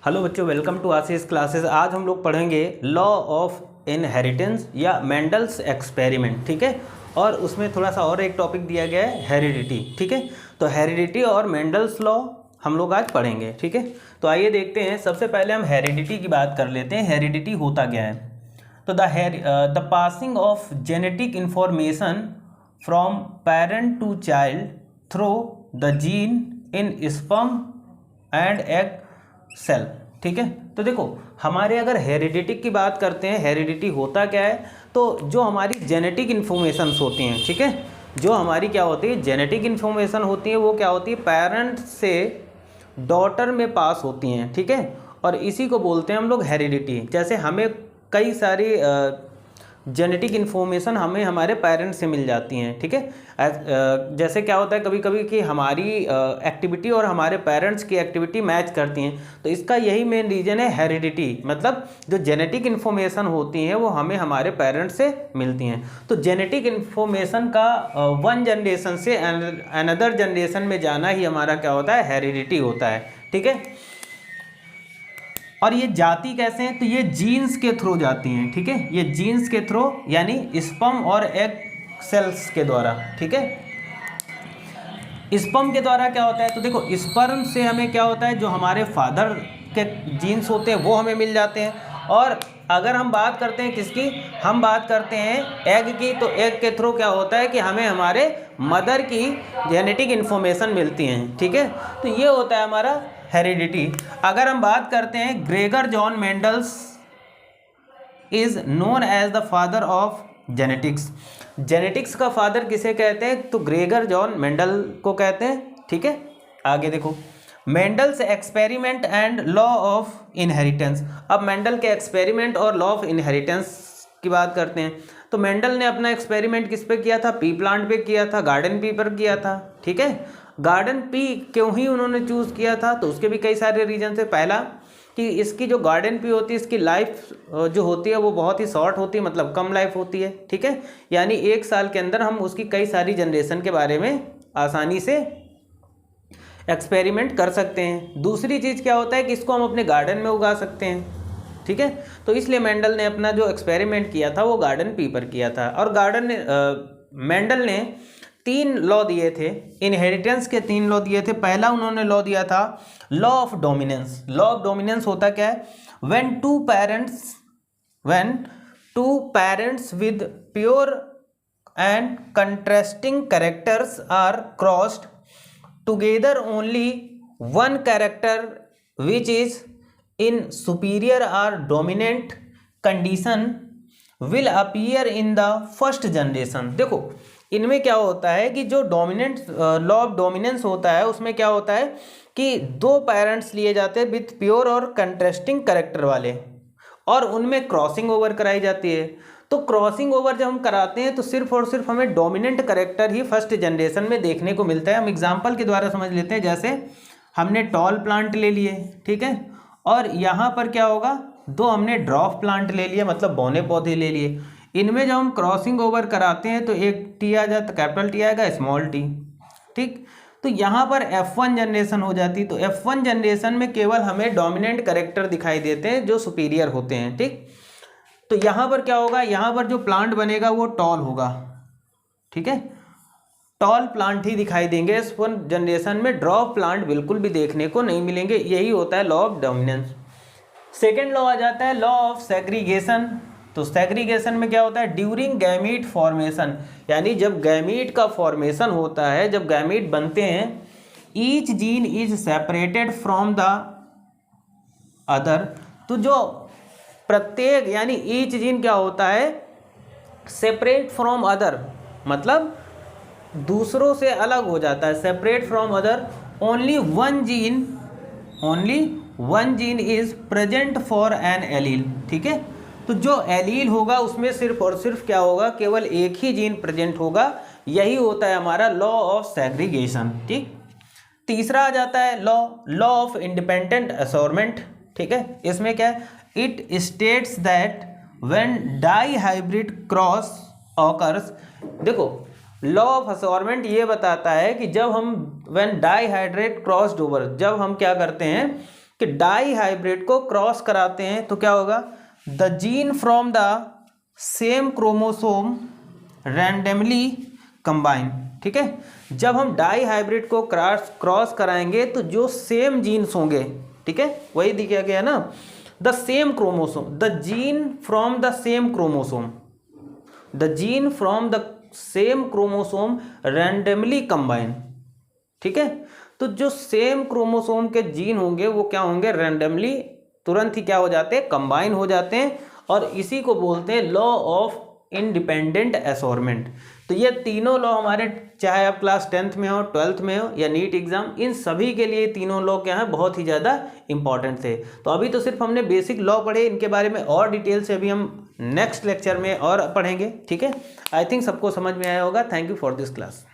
Hello बच्चों, welcome to Ashish classes. आज हम लोग पढ़ेंगे लॉ ऑफ इनहेरिटेंस या मेंडल्स एक्सपेरिमेंट। ठीक है, और उसमें थोड़ा सा और एक टॉपिक दिया गया है हेरिडिटी। ठीक है, तो हेरिडिटी और मेंडल्स लॉ हम लोग आज पढ़ेंगे। ठीक है, तो आइए देखते हैं। सबसे पहले हम हेरिडिटी की बात कर लेते हैं। हेरिडिटी होता क्या है? तो the passing of genetic information from parent to child through the gene in sperm and egg cell. ठीक है, तो देखो हमारे अगर हेरिडिटी की बात करते हैं, हेरिडिटी होता क्या है? तो जो हमारी जेनेटिक इन्फॉर्मेशंस होती हैं, ठीक है, जो हमारी क्या होती है जेनेटिक इन्फॉर्मेशन होती है, वो क्या होती है पेरेंट से डॉटर में पास होती हैं। ठीक है, और इसी को बोलते हैं हम लोग हेरिडिटी। जैसे हमें कई सारी जेनेटिक इन्फॉर्मेशन हमें हमारे पेरेंट्स से मिल जाती हैं। ठीक है, जैसे क्या होता है कभी कभी कि हमारी एक्टिविटी और हमारे पेरेंट्स की एक्टिविटी मैच करती हैं, तो इसका यही मेन रीज़न है हेरिडिटी। मतलब जो जेनेटिक इन्फॉर्मेशन होती हैं वो हमें हमारे पेरेंट्स से मिलती हैं। तो जेनेटिक इन्फॉर्मेशन का वन जनरेशन से अनदर जनरेशन में जाना ही हमारा क्या होता है हेरिडिटी होता है। ठीक है, और ये जाती कैसे हैं? तो ये जीन्स के थ्रू जाती हैं। ठीक है, ये जीन्स के थ्रू यानी स्पर्म और एग सेल्स के द्वारा। ठीक है, स्पर्म के द्वारा क्या होता है? तो देखो स्पर्म से हमें क्या होता है, जो हमारे फादर के जीन्स होते हैं वो हमें मिल जाते हैं। और अगर हम बात करते हैं किसकी, हम बात करते हैं एग की, तो एग के थ्रू क्या होता है कि हमें हमारे मदर की जेनेटिक इन्फॉर्मेशन मिलती हैं। ठीक है, तो ये होता है हमारा हेरिडिटी। अगर हम बात करते हैं Gregor John Mendel's is known as the father of genetics. Genetics का फादर किसे कहते हैं? तो ग्रेगर जॉन मेंडल को कहते हैं। ठीक है, आगे देखो Mendel's experiment and law of inheritance. अब मेंडल के एक्सपेरिमेंट और लॉ ऑफ इनहेरिटेंस की बात करते हैं। तो मेंडल ने अपना एक्सपेरिमेंट किस पे किया था? पी प्लांट पे किया था, गार्डन पी पर किया था। ठीक है, गार्डन पी क्यों ही उन्होंने चूज़ किया था? तो उसके भी कई सारे रीजन है। पहला कि इसकी जो गार्डन पी होती है इसकी लाइफ जो होती है वो बहुत ही शॉर्ट होती है, मतलब कम लाइफ होती है। ठीक है, यानी 1 साल के अंदर हम उसकी कई सारी जनरेशन के बारे में आसानी से एक्सपेरिमेंट कर सकते हैं। दूसरी चीज़ क्या होता है कि इसको हम अपने गार्डन में उगा सकते हैं। ठीक है, तो इसलिए मेंडल ने अपना जो एक्सपेरिमेंट किया था वो गार्डन पी पर किया था। और मेंडल ने 3 लॉ दिए थे, इनहेरिटेंस के 3 लॉ दिए थे। पहला उन्होंने लॉ दिया था law of dominance. Law of dominance होता क्या है? When two parents with pure and contrasting characters are crossed together, only one character which is in superior or dominant condition will appear in the first generation. देखो इनमें क्या होता है कि जो डोमिनेंट लॉ ऑफ डोमिनेंस होता है उसमें क्या होता है कि 2 पेरेंट्स लिए जाते हैं विथ प्योर और कंट्रास्टिंग कैरेक्टर वाले, और उनमें क्रॉसिंग ओवर कराई जाती है। तो क्रॉसिंग ओवर जब हम कराते हैं तो सिर्फ और सिर्फ हमें डोमिनेंट कैरेक्टर ही फर्स्ट जनरेशन में देखने को मिलता है। हम एग्जाम्पल के द्वारा समझ लेते हैं। जैसे हमने टॉल प्लांट ले लिए, ठीक है, और यहाँ पर क्या होगा, 2 हमने ड्रॉप प्लांट ले लिए, मतलब बौने पौधे ले लिए। इनमें जब हम क्रॉसिंग ओवर कराते हैं तो एक टी आ जाता, कैपिटल टी आएगा, स्मॉल टी। ठीक, तो यहाँ पर F1 जनरेशन हो जाती। तो F1 जनरेशन में केवल हमें डोमिनेंट कैरेक्टर दिखाई देते हैं जो सुपीरियर होते हैं। ठीक, तो यहाँ पर क्या होगा, यहाँ पर जो प्लांट बनेगा वो टॉल होगा। ठीक है, टॉल प्लांट ही दिखाई देंगे F1 जनरेशन में, ड्रॉप प्लांट बिल्कुल भी देखने को नहीं मिलेंगे। यही होता है law of dominance. Second law आ जाता है लॉ ऑफ सेग्रीगेशन। तो सेग्रीगेशन में क्या होता है? ड्यूरिंग गैमीट फॉर्मेशन, यानी जब गैमीट का फॉर्मेशन होता है, जब गैमीट बनते हैं, each gene is separated from the other. तो जो प्रत्येक यानी ईच जीन क्या होता है? सेपरेट फ्रॉम अदर, मतलब दूसरों से अलग हो जाता है। Separate from other, only one gene is present for an allele. ठीक है, तो जो एलील होगा उसमें सिर्फ और सिर्फ क्या होगा, केवल एक ही जीन प्रेजेंट होगा। यही होता है हमारा लॉ ऑफ सेग्रीगेशन। ठीक, तीसरा आ जाता है लॉ ऑफ इंडिपेंडेंट असॉर्टमेंट। ठीक है, इसमें क्या है? It states that when dihybrid cross occurs. देखो लॉ ऑफ असॉर्टमेंट ये बताता है कि जब हम when dihybrid crossed over, जब हम क्या करते हैं कि डाई हाइब्रिड को क्रॉस कराते हैं तो क्या होगा, the gene from the same chromosome randomly combine. ठीक है, जब हम डाई हाइब्रिड को क्रॉस कराएंगे तो जो सेम जीन्स होंगे, ठीक है, वही दिया गया ना, the same chromosome, the gene from the same chromosome, the gene from the same chromosome randomly combine. ठीक है, तो जो सेम क्रोमोसोम के जीन होंगे वो क्या होंगे, रैंडमली तुरंत ही क्या हो जाते हैं, कंबाइन हो जाते हैं, और इसी को बोलते हैं लॉ ऑफ इंडिपेंडेंट असोर्टमेंट। तो ये तीनों लॉ हमारे, चाहे आप क्लास 10th में हो, 12th में हो या नीट एग्जाम, इन सभी के लिए तीनों लॉ क्या है, बहुत ही ज़्यादा इंपॉर्टेंट थे। तो अभी तो सिर्फ हमने बेसिक लॉ पढ़े, इनके बारे में और डिटेल से अभी हम नेक्स्ट लेक्चर में और पढ़ेंगे। ठीक है, आई थिंक सबको समझ में आया होगा। Thank you for this class.